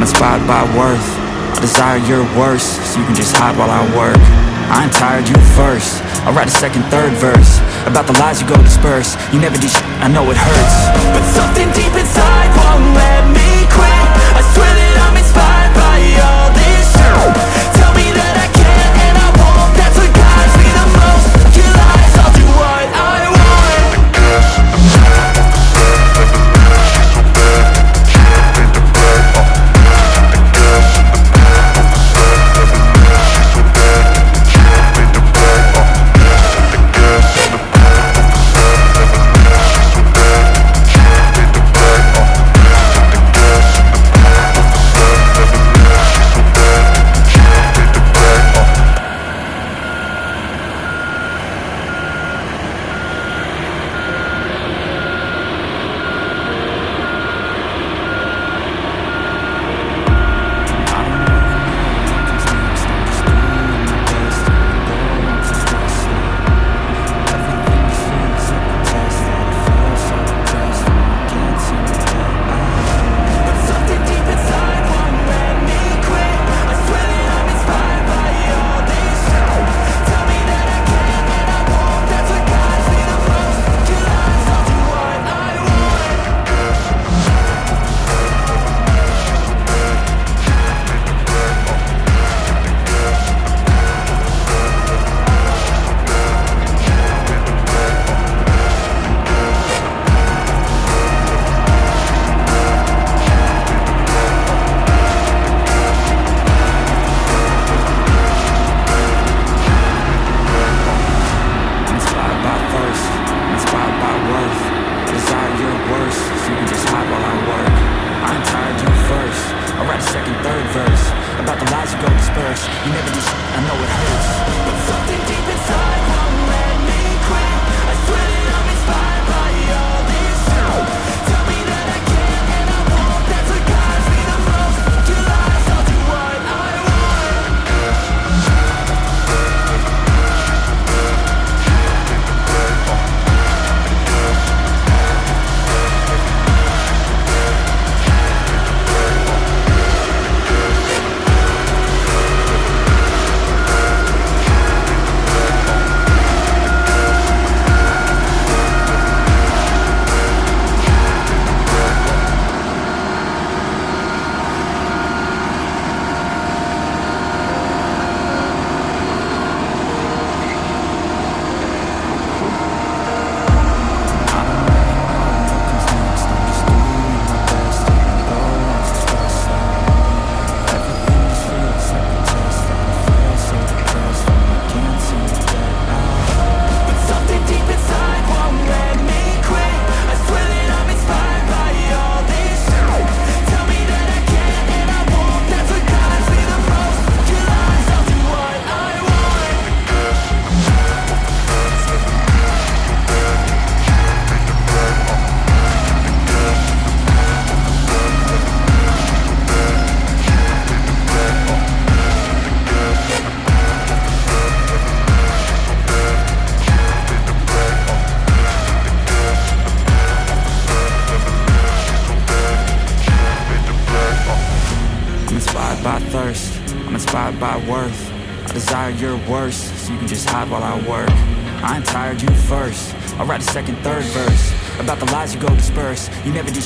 inspired by worth. I desire your worst, so you can just hide while I work. I ain't tired, you first. I'll write a second, third verse about the lies you go disperse. You never do shit, I know it hurts, but something deep inside won't let me quit. I swear that I'm inspired by all this shit. Tell me that I can and I won't. That's what guides me the most. Your lies, I'll do what I want. I'm inspired by worth. I desire your worst, so you can just hide while I work. I ain't tired, you first. I'll write a second, third verse about the lies you go disperse. You never do shit,